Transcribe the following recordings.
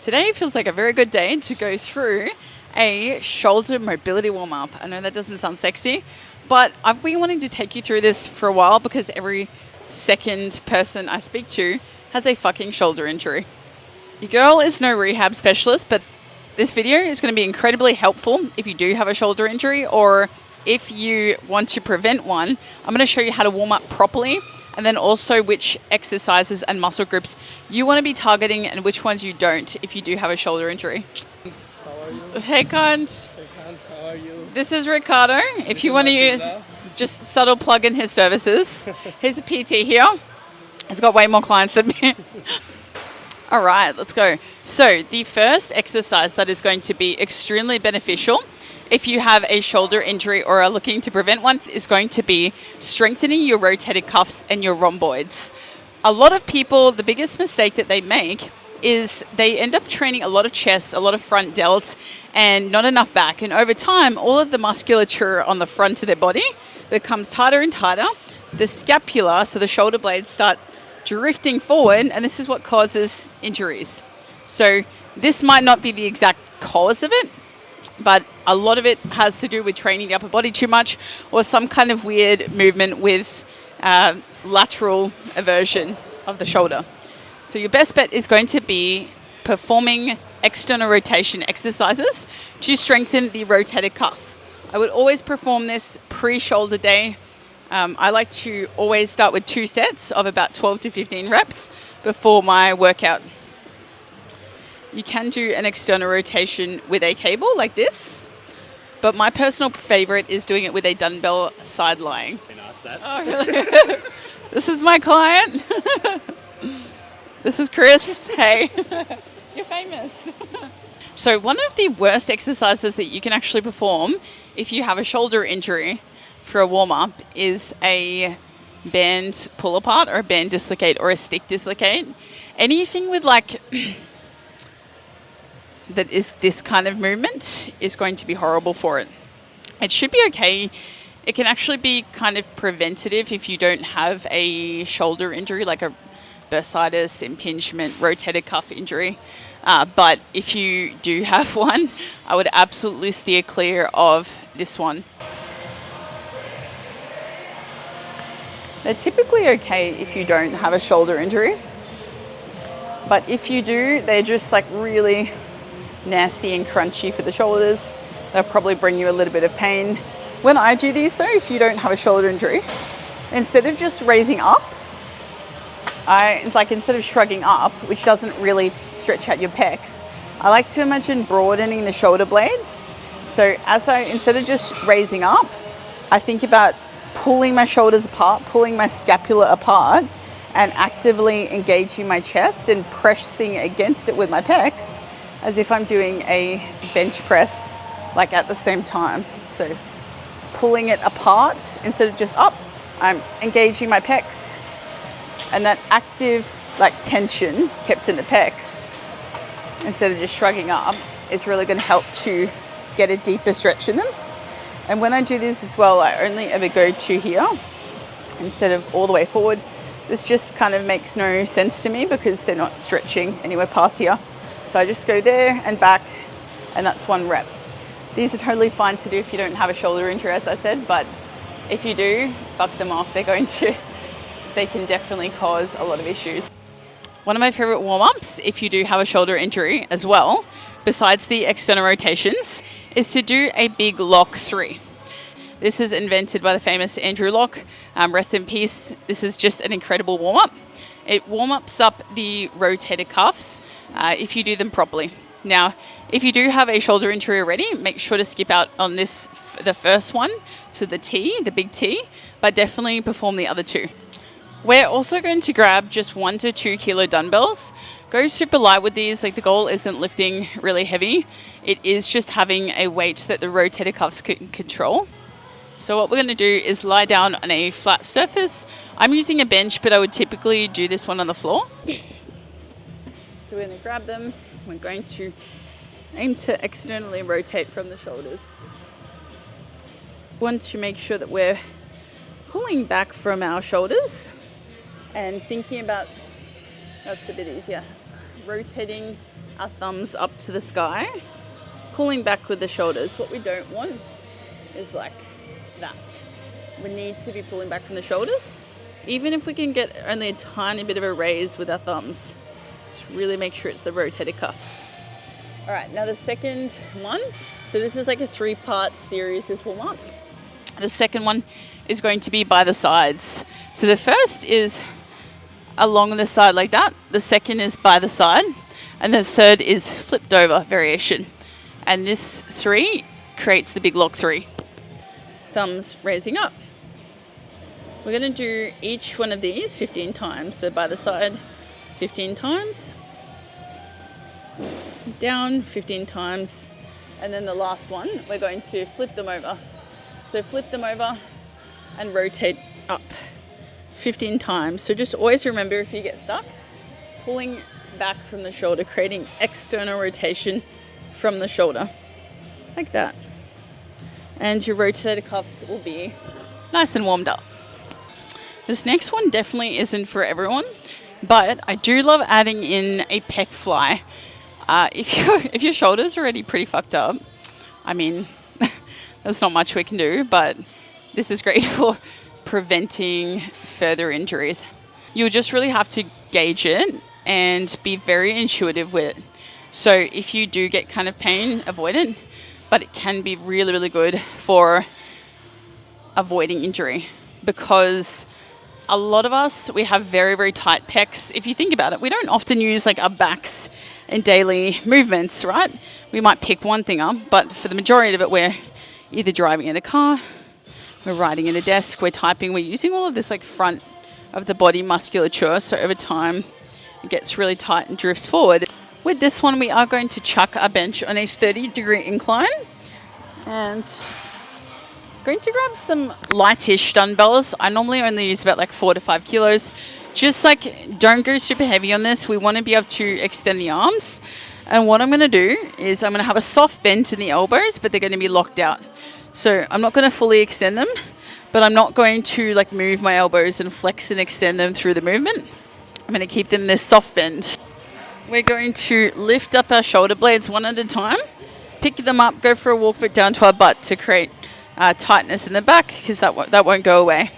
Today feels like a very good day to go through a shoulder mobility warm-up. I know that doesn't sound sexy, but I've been wanting to take you through this for a while because every second person I speak to has a fucking shoulder injury. Your girl is no rehab specialist, but this video is going to be incredibly helpful if you do have a shoulder injury or if you want to prevent one. I'm going to show you how to warm up properly, and then also which exercises and muscle groups you want to be targeting and which ones you don't if you do have a shoulder injury. How are you? Hey, Kant. Hey, Hans, how are you? This is Ricardo. If you want to use, just subtle plug in his services. Here's a PT here. He's got way more clients than me. All right, let's go. So the first exercise that is going to be extremely beneficial if you have a shoulder injury or are looking to prevent one is going to be strengthening your rotator cuffs and your rhomboids. A lot of people, the biggest mistake that they make is they end up training a lot of chest, a lot of front delts, and not enough back. And over time, all of the musculature on the front of their body becomes tighter and tighter. The scapula, so the shoulder blades, start drifting forward, and this is what causes injuries. So this might not be the exact cause of it, but a lot of it has to do with training the upper body too much or some kind of weird movement with lateral eversion of the shoulder. So your best bet is going to be performing external rotation exercises to strengthen the rotator cuff. I would always perform this pre-shoulder day. I like to always start with 2 sets of about 12 to 15 reps before my workout. You can do an external rotation with a cable like this, but my personal favorite is doing it with a dumbbell side lying. Can I ask that? Oh, really? This is my client. This is Chris. Hey, you're famous. So one of the worst exercises that you can actually perform if you have a shoulder injury for a warm-up is a band pull apart or a band dislocate or a stick dislocate. Anything with like that is this kind of movement is going to be horrible for it. It should be okay. It can actually be kind of preventative if you don't have a shoulder injury like a bursitis, impingement, rotator cuff injury. But if you do have one, I would absolutely steer clear of this one. They're typically okay if you don't have a shoulder injury. But if you do, they're just like really nasty and crunchy for the shoulders. They'll probably bring you a little bit of pain. When I do these though, if you don't have a shoulder injury, instead of just raising up, instead of shrugging up, which doesn't really stretch out your pecs, I like to imagine broadening the shoulder blades. So instead of just raising up, I think about pulling my shoulders apart, pulling my scapula apart, and actively engaging my chest and pressing against it with my pecs as if I'm doing a bench press like at the same time. So pulling it apart instead of just up, I'm engaging my pecs, and that active like tension kept in the pecs instead of just shrugging up is really going to help to get a deeper stretch in them. And when I do this as well, I only ever go to here instead of all the way forward. This just kind of makes no sense to me because they're not stretching anywhere past here. So I just go there and back, and that's 1 rep. These are totally fine to do if you don't have a shoulder injury, as I said, but if you do, fuck them off. They can definitely cause a lot of issues. One of my favorite warm-ups, if you do have a shoulder injury as well, besides the external rotations, is to do a big lock 3. This is invented by the famous Andrew Lock. Rest in peace. This is just an incredible warm-up. It warm-ups up the rotator cuffs if you do them properly. Now, if you do have a shoulder injury already, make sure to skip out on the first one, so the big T, but definitely perform the other 2. We're also going to grab just 1 to 2 kilo dumbbells. Go super light with these. Like, the goal isn't lifting really heavy. It is just having a weight that the rotator cuffs can control. So what we're going to do is lie down on a flat surface. I'm using a bench, but I would typically do this one on the floor. So we're going to grab them. We're going to aim to externally rotate from the shoulders. We want to make sure that we're pulling back from our shoulders and thinking about, that's a bit easier, rotating our thumbs up to the sky, pulling back with the shoulders. What we don't want is like that. We need to be pulling back from the shoulders. Even if we can get only a tiny bit of a raise with our thumbs, just really make sure it's the rotator cuffs. All right, now the second one, so this is like a 3-part series, this warm up. The second one is going to be by the sides. So the first is along the side like that. The second is by the side. And the third is flipped over variation. And this 3 creates the big lock 3. Thumbs raising up. We're going to do each one of these 15 times. So by the side, 15 times. Down 15 times. And then the last one, we're going to flip them over. So flip them over and rotate up 15 times. So just always remember, if you get stuck, pulling back from the shoulder, creating external rotation from the shoulder, like that. And your rotator cuffs will be nice and warmed up. This next one definitely isn't for everyone, but I do love adding in a pec fly. If your shoulder's already pretty fucked up, I mean, there's not much we can do, but this is great for preventing further injuries. You'll just really have to gauge it and be very intuitive with it. So if you do get kind of pain, avoid it, but it can be really, really good for avoiding injury, because a lot of us, we have very, very tight pecs. If you think about it, we don't often use like our backs in daily movements, right? We might pick one thing up, but for the majority of it, we're either driving in a car, we're riding in a desk, we're typing, we're using all of this like front of the body musculature. So over time, it gets really tight and drifts forward. With this one, we are going to chuck our bench on a 30-degree incline, and going to grab some lightish dumbbells. I normally only use about like 4 to 5 kilos. Just like, don't go super heavy on this. We want to be able to extend the arms. And what I'm going to do is I'm going to have a soft bend in the elbows, but they're going to be locked out. So I'm not going to fully extend them, but I'm not going to like move my elbows and flex and extend them through the movement. I'm going to keep them this soft bend. We're going to lift up our shoulder blades one at a time, pick them up, go for a walk back down to our butt to create tightness in the back, because that won't go away,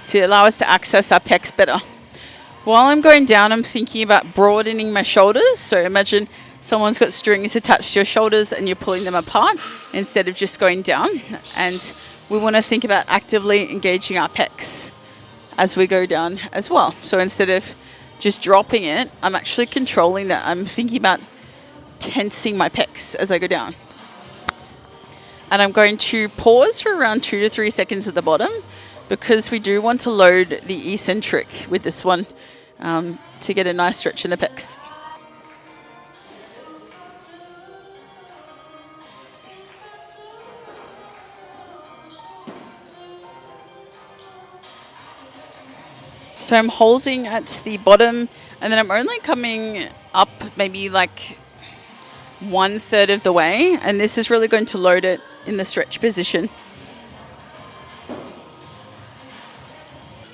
to allow us to access our pecs better. While I'm going down, I'm thinking about broadening my shoulders. So imagine someone's got strings attached to your shoulders and you're pulling them apart instead of just going down. And we want to think about actively engaging our pecs as we go down as well. So instead of just dropping it, I'm actually controlling that. I'm thinking about tensing my pecs as I go down. And I'm going to pause for around 2 to 3 seconds at the bottom, because we do want to load the eccentric with this one to get a nice stretch in the pecs. So I'm holding at the bottom, and then I'm only coming up maybe like 1/3 of the way, and this is really going to load it in the stretch position.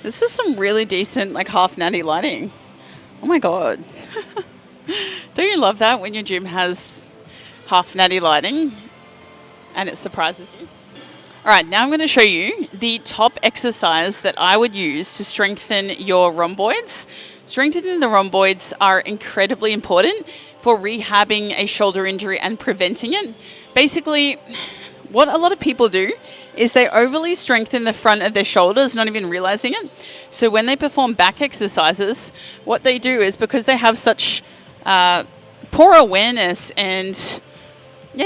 This is some really decent like half natty lighting. Oh my god. Don't you love that when your gym has half natty lighting and it surprises you? All right, now I'm going to show you the top exercise that I would use to strengthen your rhomboids. Strengthening the rhomboids are incredibly important for rehabbing a shoulder injury and preventing it. Basically, what a lot of people do is they overly strengthen the front of their shoulders, not even realizing it. So when they perform back exercises, what they do is, because they have such poor awareness and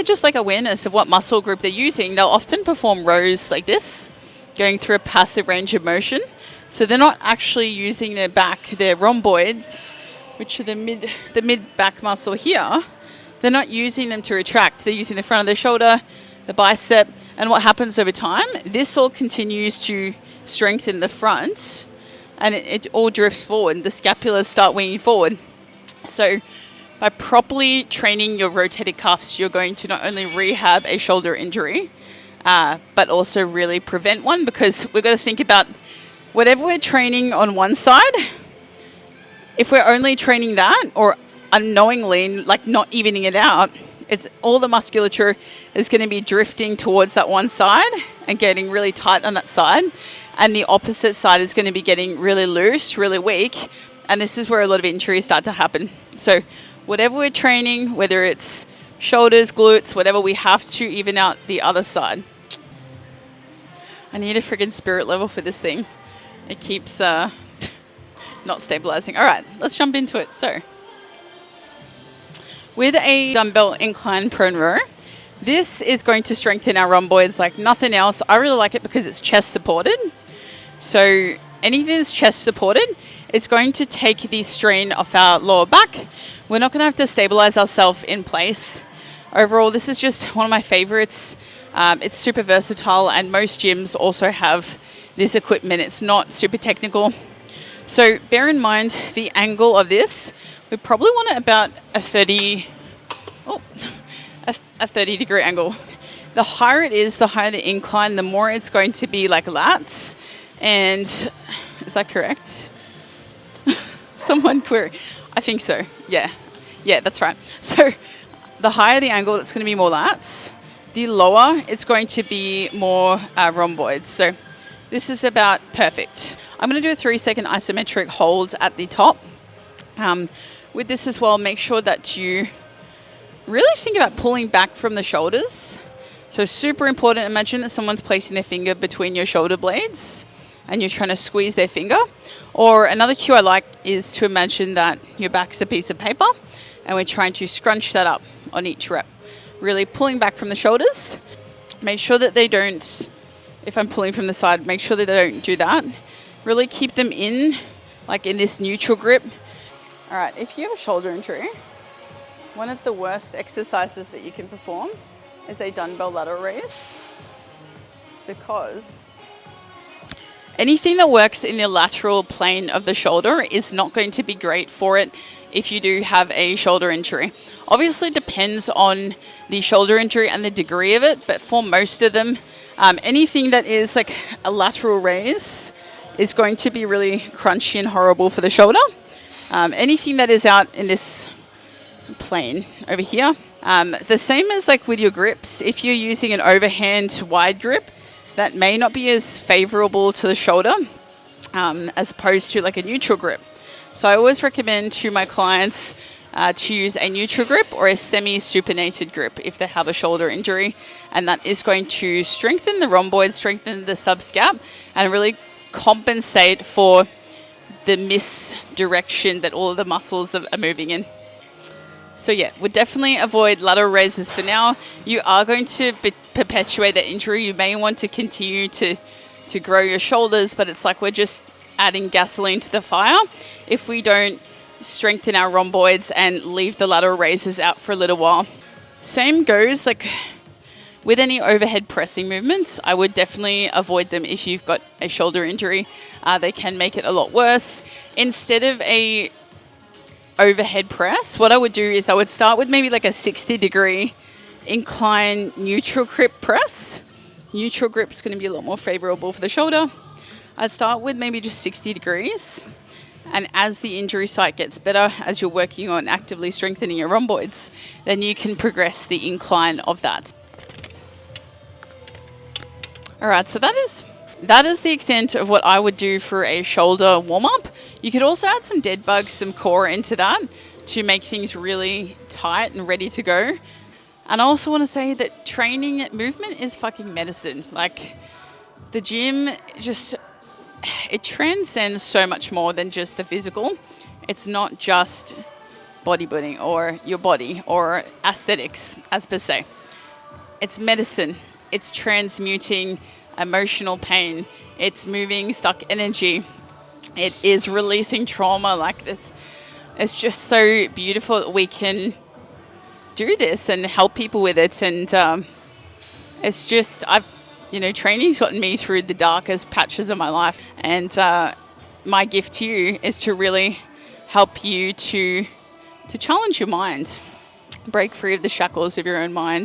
just like awareness of what muscle group they're using, they'll often perform rows like this, going through a passive range of motion. So they're not actually using their back, their rhomboids, which are the mid back muscle here. They're not using them to retract. They're using the front of the shoulder, the bicep, and what happens over time, this all continues to strengthen the front, and it all drifts forward. The scapulas start winging forward. So by properly training your rotator cuffs, you're going to not only rehab a shoulder injury, but also really prevent one, because we've got to think about whatever we're training on one side, if we're only training that or unknowingly, like not evening it out, it's all the musculature is going to be drifting towards that one side and getting really tight on that side. And the opposite side is going to be getting really loose, really weak. And this is where a lot of injuries start to happen. So whatever we're training, whether it's shoulders, glutes, whatever, we have to even out the other side. I need a friggin' spirit level for this thing. It keeps not stabilizing. All right, let's jump into it. So with a dumbbell incline prone row, this is going to strengthen our rhomboids like nothing else. I really like it because it's chest supported. So anything that's chest supported, it's going to take the strain off our lower back. We're not going to have to stabilize ourselves in place. Overall, this is just one of my favorites. It's super versatile, and most gyms also have this equipment. It's not super technical. So bear in mind the angle of this. We probably want it about a 30 degree angle. The higher it is, the higher the incline, the more it's going to be like lats. And is that correct? Someone query. I think so. Yeah, that's right. So the higher the angle, it's going to be more lats. The lower, it's going to be more rhomboids. So this is about perfect. I'm going to do a 3-second isometric hold at the top. With this as well, make sure that you really think about pulling back from the shoulders. So super important. Imagine that someone's placing their finger between your shoulder blades and you're trying to squeeze their finger. Or another cue I like is to imagine that your back's a piece of paper and we're trying to scrunch that up on each rep. Really pulling back from the shoulders. Make sure that they don't, if I'm pulling from the side, make sure that they don't do that. Really keep them in, like in this neutral grip. All right, if you have a shoulder injury, one of the worst exercises that you can perform is a dumbbell lateral raise, because anything that works in the lateral plane of the shoulder is not going to be great for it if you do have a shoulder injury. Obviously, it depends on the shoulder injury and the degree of it, but for most of them, anything that is like a lateral raise is going to be really crunchy and horrible for the shoulder. Anything that is out in this plane over here, the same as like with your grips, if you're using an overhand wide grip, that may not be as favorable to the shoulder as opposed to like a neutral grip. So I always recommend to my clients to use a neutral grip or a semi-supinated grip if they have a shoulder injury, and that is going to strengthen the rhomboids, strengthen the subscap, and really compensate for the misdirection that all of the muscles are moving in. So yeah, would definitely avoid lateral raises for now. You are going to perpetuate that injury. You may want to continue to grow your shoulders, but it's like we're just adding gasoline to the fire if we don't strengthen our rhomboids and leave the lateral raises out for a little while. Same goes like with any overhead pressing movements. I would definitely avoid them if you've got a shoulder injury. They can make it a lot worse. Instead of a overhead press, what I would do is I would start with maybe like a 60-degree incline neutral grip press. Neutral grip is going to be a lot more favorable for the shoulder. I'd start with maybe just 60 degrees. And as the injury site gets better, as you're working on actively strengthening your rhomboids, then you can progress the incline of that. All right, so that is the extent of what I would do for a shoulder warm-up. You could also add some dead bugs, some core into that to make things really tight and ready to go. And I also want to say that training movement is fucking medicine. Like the gym it transcends so much more than just the physical. It's not just bodybuilding or your body or aesthetics as per se. It's medicine. It's transmuting emotional pain. It's moving stuck energy. It is releasing trauma like this. It's just so beautiful that we can do this and help people with it. And it's just, training's gotten me through the darkest patches of my life. And my gift to you is to really help you to challenge your mind, break free of the shackles of your own mind.